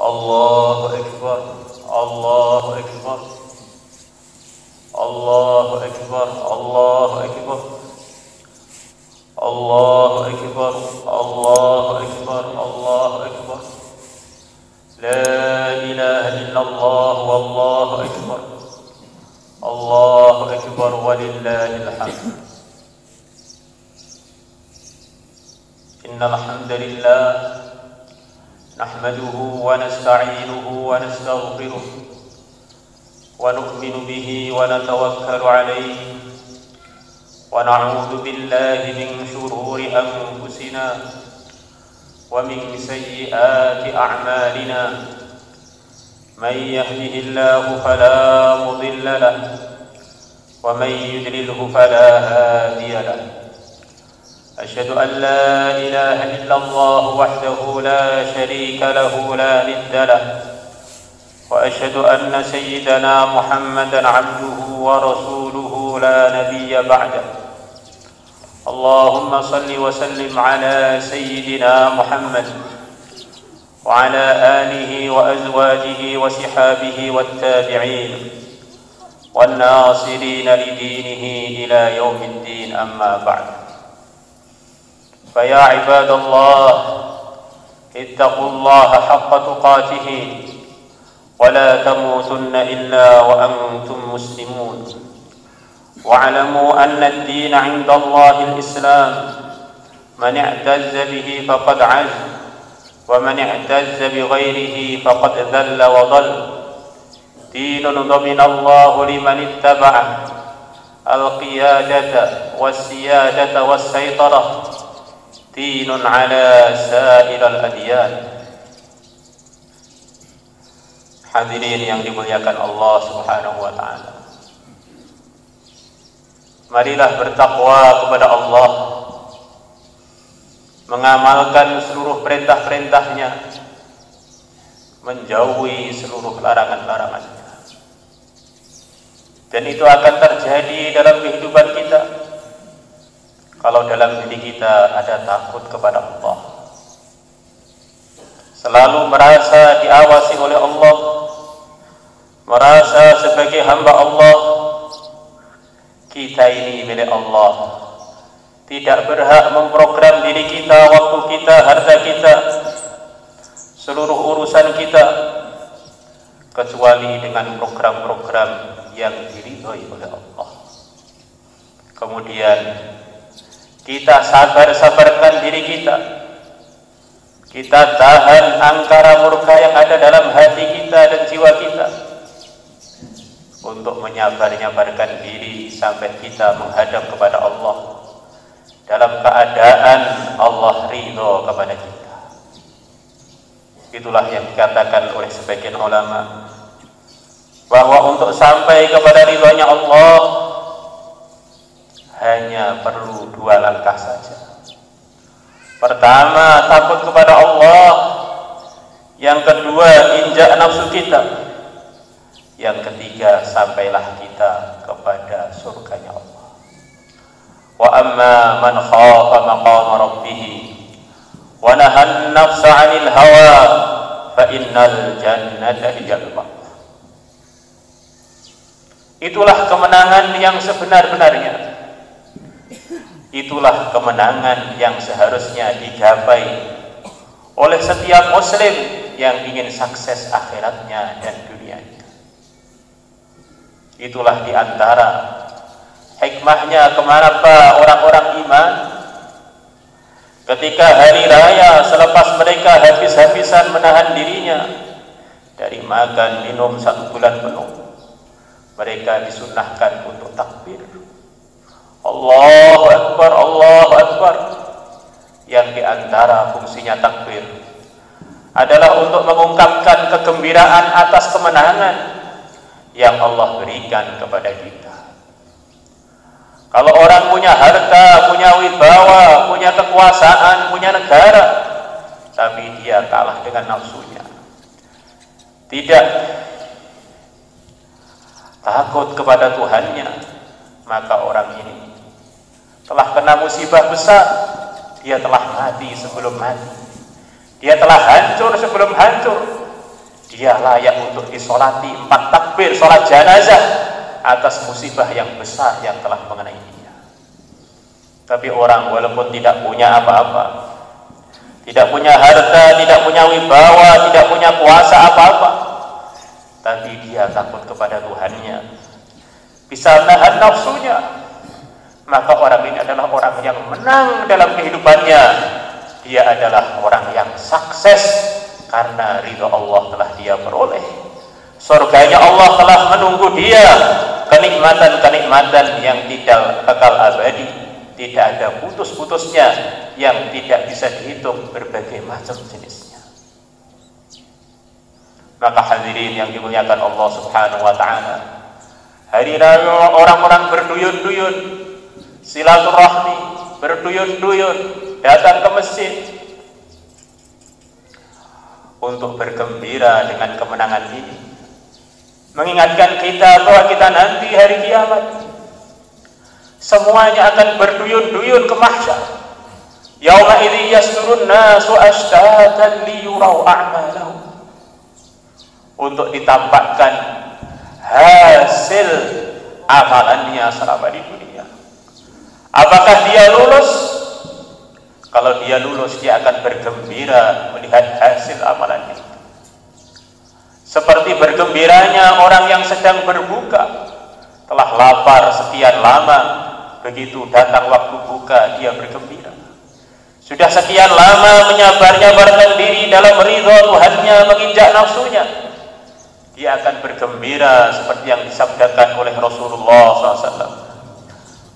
الله أكبر الله أكبر الله أكبر الله أكبر الله أكبر الله أكبر الله أكبر لا إله إلا الله والله أكبر الله أكبر ولله الحمد إن الحمد لله نحمده ونستعينه ونستغفره ونؤمن به ونتوكل عليه ونعوذ بالله من شرور أنفسنا ومن سيئات أعمالنا من يهده الله فلا مضل له ومن يضلله فلا هادي له أشهد أن لا إله إلا الله وحده لا شريك له لا ند له وأشهد أن سيدنا محمدا عبده ورسوله لا نبي بعده اللهم صل وسلم على سيدنا محمد وعلى آله وأزواجه وصحابه والتابعين والناصرين لدينه إلى يوم الدين أما بعد فيا عباد الله اتقوا الله حق تقاته ولا تموتن إلا وأنتم مسلمون واعلموا أن الدين عند الله الإسلام من اعتز به فقد عز ومن اعتز بغيره فقد ذل وضل دين ضمن الله لمن اتبعه القيادة والسيادة والسيطرة دين على سائر الأديان. Hadirin yang dimuliakan Allah Subhanahu wa taala. Marilah bertakwa kepada Allah, mengamalkan seluruh perintah-perintahnya, menjauhi seluruh larangan-larangannya. Dan itu akan terjadi dalam kehidupan kita kalau dalam diri kita ada takut kepada Allah, selalu merasa diawasi oleh Allah, merasa sebagai hamba Allah. Kita ini milik Allah, tidak berhak memprogram diri kita, waktu kita, harta kita, seluruh urusan kita, kecuali dengan program-program yang diridhoi oleh Allah. Kemudian kita sabar-sabarkan diri kita, kita tahan angkara murka yang ada dalam hati kita dan jiwa kita, untuk menyabar-nyabarkan diri sampai kita menghadap kepada Allah dalam keadaan Allah ridho kepada kita. Itulah yang dikatakan oleh sebagian ulama, bahwa untuk sampai kepada ridhonya Allah hanya perlu 2 langkah saja. Pertama, takut kepada Allah. Yang kedua, injak nafsu kita. Yang ketiga, sampailah kita kepada surganya Allah. Wa amma man khafa maqama rabbih wa nahan nafsa 'anil hawa fa innal jannata hiyal ma'wa. Itulah kemenangan yang sebenar-benarnya. Itulah kemenangan yang seharusnya digapai oleh setiap muslim yang ingin sukses akhiratnya dan dunianya. Itulah diantara hikmahnya kenapa orang-orang iman ketika hari raya, selepas mereka habis-habisan menahan dirinya dari makan minum 1 bulan penuh, mereka disunnahkan untuk takbir, Allahu Akbar, Allahu Akbar. Yang diantara fungsinya takbir adalah untuk mengungkapkan kegembiraan atas kemenangan yang Allah berikan kepada kita. Kalau orang punya harta, punya wibawa, punya kekuasaan, punya negara, tapi dia kalah dengan nafsunya, tidak takut kepada Tuhannya, maka orang ini telah kena musibah besar. Dia telah mati sebelum mati, dia telah hancur sebelum hancur, dia layak untuk disolati 4 takbir sholat janazah atas musibah yang besar yang telah mengenai dia. Tapi orang walaupun tidak punya apa-apa, tidak punya harta, tidak punya wibawa, tidak punya kuasa apa-apa, tapi dia takut kepada Tuhannya, bisa menahan nafsunya, maka orang ini adalah orang yang menang dalam kehidupannya. Dia adalah orang yang sukses karena ridha Allah telah dia peroleh. Surganya Allah telah menunggu dia, kenikmatan-kenikmatan yang tidak kekal abadi, tidak ada putus-putusnya, yang tidak bisa dihitung berbagai macam jenisnya. Maka hadirin yang dimuliakan Allah Subhanahu wa ta'ala, hari raya orang-orang berduyun-duyun silaturahmi, berduyun-duyun datang ke masjid untuk bergembira dengan kemenangan ini, mengingatkan kita bahwa kita nanti hari kiamat semuanya akan berduyun-duyun ke mahsyar. Yauma idzi yasdurun nasu ashtatan liyurau a'malahum, untuk ditampakkan hasil amalannya selama di dunia. Apakah dia lulus? Kalau dia lulus, dia akan bergembira melihat hasil amalannya. Seperti bergembiranya orang yang sedang berbuka, telah lapar sekian lama, begitu datang waktu buka dia bergembira. Sudah sekian lama menyabar-nyabarkan diri dalam ridha Tuhannya, menginjak nafsunya, dia akan bergembira seperti yang disabdakan oleh Rasulullah SAW.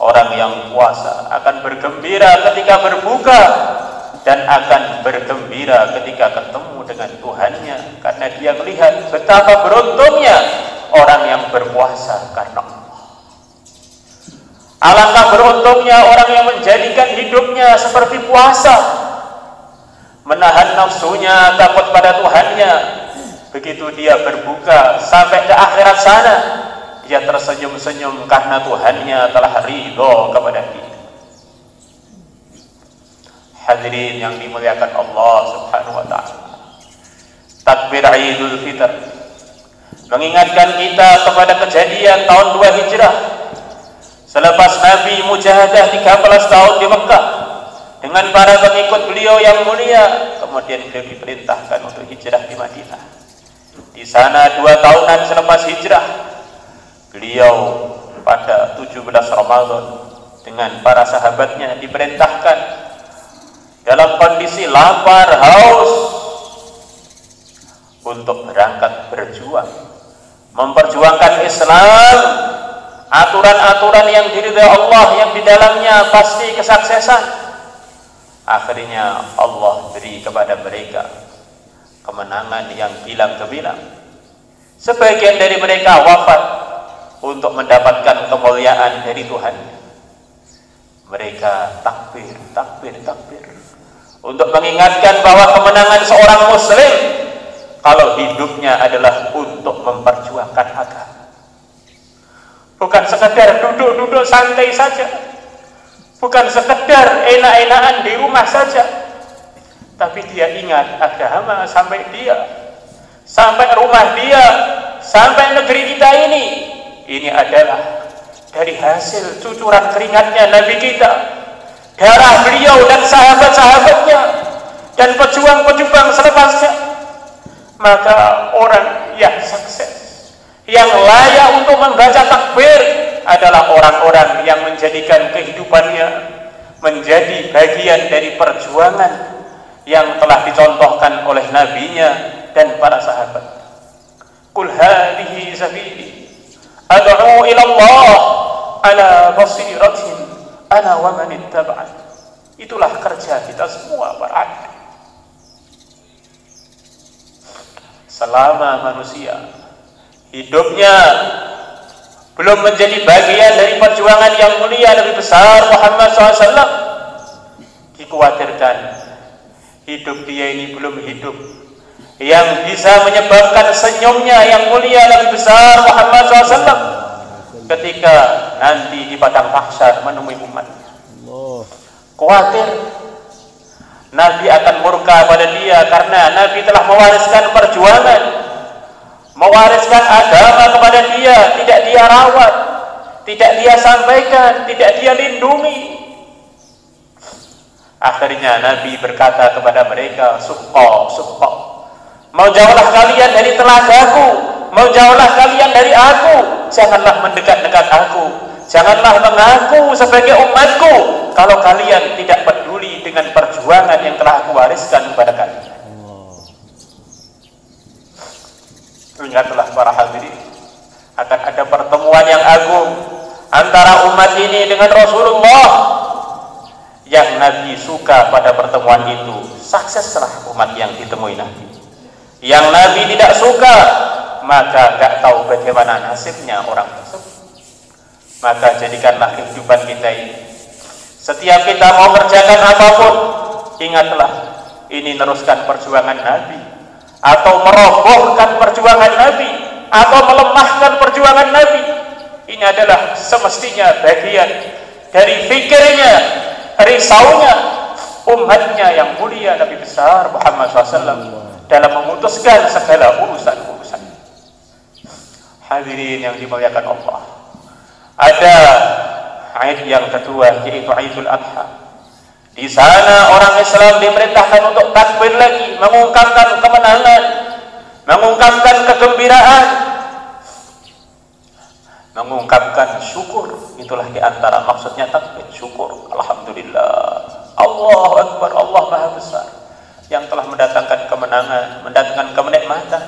Orang yang puasa akan bergembira ketika berbuka dan akan bergembira ketika ketemu dengan Tuhannya, karena dia melihat betapa beruntungnya orang yang berpuasa karena Allah. Alangkah beruntungnya orang yang menjadikan hidupnya seperti puasa, menahan nafsunya, takut pada Tuhannya. Begitu dia berbuka sampai ke akhirat sana, dia tersenyum-senyum karena Tuhannya telah ridho kepada dia. Hadirin yang dimuliakan Allah Subhanahu wa ta'ala, takbir Idul Fitr mengingatkan kita kepada kejadian tahun 2 Hijrah, selepas Nabi mujahadah 13 tahun di Mekah dengan para pengikut beliau yang mulia, kemudian beliau diperintahkan untuk hijrah di Madinah. Di sana 2 tahunan selepas hijrah, beliau pada 17 Ramadan dengan para sahabatnya diperintahkan dalam kondisi lapar, haus, untuk berangkat berjuang, memperjuangkan Islam, aturan-aturan yang diridhai Allah, yang di dalamnya pasti kesuksesan. Akhirnya Allah beri kepada mereka kemenangan yang bilang-kebilang. Sebagian dari mereka wafat untuk mendapatkan kemuliaan dari Tuhan. Mereka takbir, takbir, takbir, untuk mengingatkan bahwa kemenangan seorang muslim kalau hidupnya adalah untuk memperjuangkan agama. Bukan sekedar duduk-duduk santai saja, bukan sekedar enak-enakan di rumah saja, tapi dia ingat agama sampai dia, sampai rumah dia, sampai negeri kita ini. Ini adalah dari hasil cucuran keringatnya Nabi kita, darah beliau dan sahabat-sahabatnya dan pejuang-pejuang selepasnya. Maka orang yang sukses, yang layak untuk membaca takbir adalah orang-orang yang menjadikan kehidupannya menjadi bagian dari perjuangan yang telah dicontohkan oleh nabinya dan para sahabat. Qul hadhihi sabili ad'u ila Allah ala basiratin ana wa man ittaba'ani. Itulah kerja kita semua para abdi. Selama manusia hidupnya belum menjadi bagian dari perjuangan yang mulia Nabi besar Muhammad SAW, dikhawatirkan hidup dia ini belum hidup yang bisa menyebabkan senyumnya yang mulia Nabi besar Muhammad SAW ketika nanti di padang mahsyar menemui umatnya. Khawatir Nabi akan murka pada dia karena Nabi telah mewariskan perjuangan mewariskan agama kepada dia, tidak dia rawat, tidak dia sampaikan, tidak dia lindungi. Akhirnya Nabi berkata kepada mereka, suhqa, mau jauhlah kalian dari telagaku, mau jauhlah kalian dari aku, janganlah mendekat-dekat aku, janganlah mengaku sebagai umatku kalau kalian tidak peduli dengan perjuangan yang telah aku wariskan kepada kalian. Ingatlah para hadirin, akan ada pertemuan yang agung antara umat ini dengan Rasulullah. Yang Nabi suka pada pertemuan itu, sukseslah umat yang ditemui Nabi. Yang Nabi tidak suka, maka gak tahu bagaimana nasibnya orang tersebut. Maka jadikanlah kehidupan kita ini, setiap kita mau kerjakan apapun, ingatlah ini meneruskan perjuangan Nabi, atau merobohkan perjuangan Nabi, atau melemahkan perjuangan Nabi. Ini adalah semestinya bagian dari fikirnya, risaunya umatnya yang mulia Nabi besar Muhammad SAW dalam memutuskan segala urusan-urusan. Hadirin yang dimuliakan Allah, ada Aid yang kedua, yaitu Aidul Adha. Di sana orang Islam diperintahkan untuk takbir lagi, mengungkapkan kemenangan, mengungkapkan kegembiraan, mengungkapkan syukur. Itulah diantara maksudnya takbir, syukur. Alhamdulillah, Allahu Akbar, Allah Maha Besar, yang telah mendatangkan kemenangan, mendatangkan kenikmatan.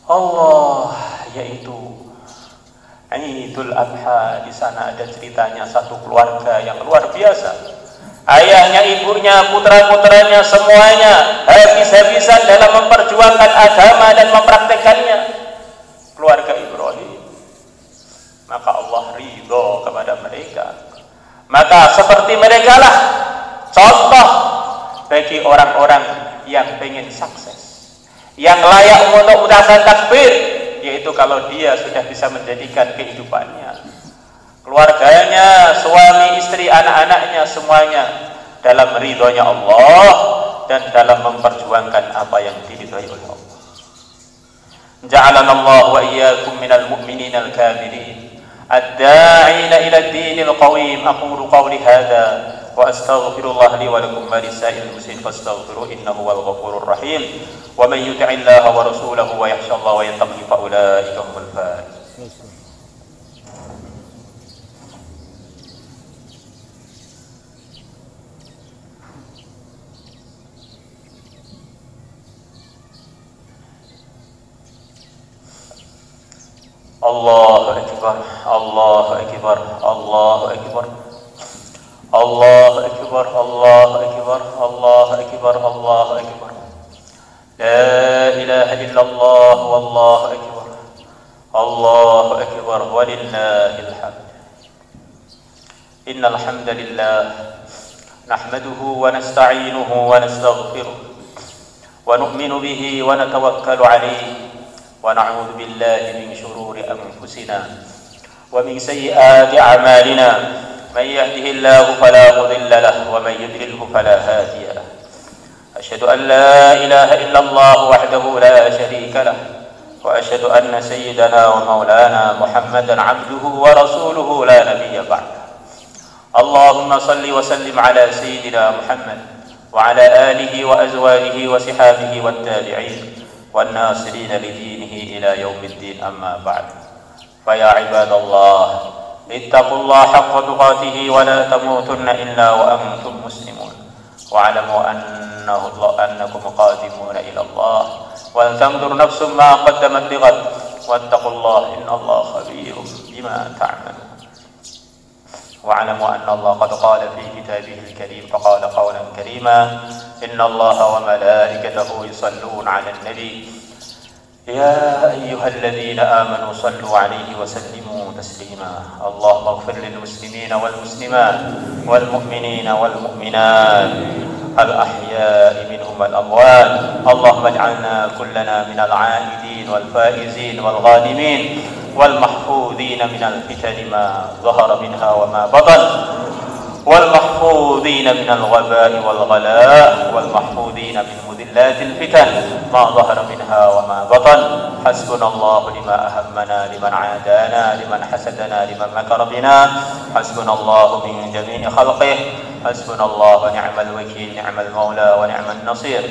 Allah, yaitu Aidul Adha. Di sana ada ceritanya satu keluarga yang luar biasa. Ayahnya, ibunya, putra-putranya semuanya habis-habisan dalam memperjuangkan agama dan mempraktekannya. Keluarga Ibrahim. Maka Allah ridho kepada mereka. Maka seperti mereka lah contoh bagi orang-orang yang pengen sukses, yang layak untuk mengucapkan takbir, yaitu kalau dia sudah bisa menjadikan kehidupannya, keluarganya, suami, istri, anak-anaknya semuanya dalam ridhonya Allah dan dalam memperjuangkan apa yang diridhai oleh Allah. Ja'alana Allah wa iyyakum minal mu'minin al-kamilin ad-da'ina ila ad-dinil qawim. Aqulu qawli hadha wa astaghfirullah li wa lakum wa lisa'il muslimin fastaghfiruhu innahu huwal ghafurur rahim. Wa man yuti'illaha wa rasulahu wa yakhsha Allah wa yattaqi fa ulaika humul faizun. Allahu Akbar, Allahu Akbar, Allahu Akbar, Allahu Akbar, Allahu Akbar, Allahu Akbar, Allahu Akbar. La ilaha illallah, wallahu akbar, Allahu Akbar, walillahil hamd. Innal hamdalillah nahmaduhu wa nasta'inuhu wa nastaghfiruh wa nu'minu bihi wa natawakkalu alayhi wa na'udzu billahi min shururi anfusina wa min sayyiati a'malina. Man yahdihillahu fala mudilla lahu wa man yudlilhu fala hadiya lahu. Asyhadu an la ilaha illallah wahdahu la syarika lahu wa asyhadu anna sayyidana wa maulana Muhammadan abduhu wa rasuluhu la nabiyya ba'da. Allahumma salli wa sallim ala sayyidina Muhammad wa ala alihi wa azwajihi wa sahbihi wat tabi'in والناصرين لدينه إلى يوم الدين. أما بعد فيا عباد الله اتقوا الله حق تقاته ولا تموتن إلا وأنتم مسلمون واعلموا أنكم قادمون إلى الله ولتنظر نفس ما قدمت لغد واتقوا الله إن الله خبير بما تعملون. واعلموا أن الله قد قال في كتابه الكريم فقال قولا كريما إن الله وملائكته يصلون على النبي يا أيها الذين آمنوا صلوا عليه وسلموا تسليما. اللهم اغفر للمسلمين والمسلمات والمؤمنين والمؤمنات الأحياء منهم والأموات. اللهم اجعلنا كلنا من العائدين والفائزين والغانمين والمحفوظين من الفتن ما ظهر منها وما بطن. والمحفوظين من الوباء والغلاء والمحفوظين من مذلات الفتن ما ظهر منها وما بطن حسبنا الله لما أهمنا لمن عادانا لمن حسدنا لمن مكر بنا حسبنا الله من جميع خلقه حسبنا الله ونعم الوكيل نعم المولى ونعم النصير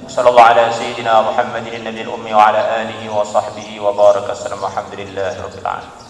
صلى الله على سيدنا محمد النبي الأمي وعلى آله وصحبه وبارك وسلم الحمد لله رب العالمين.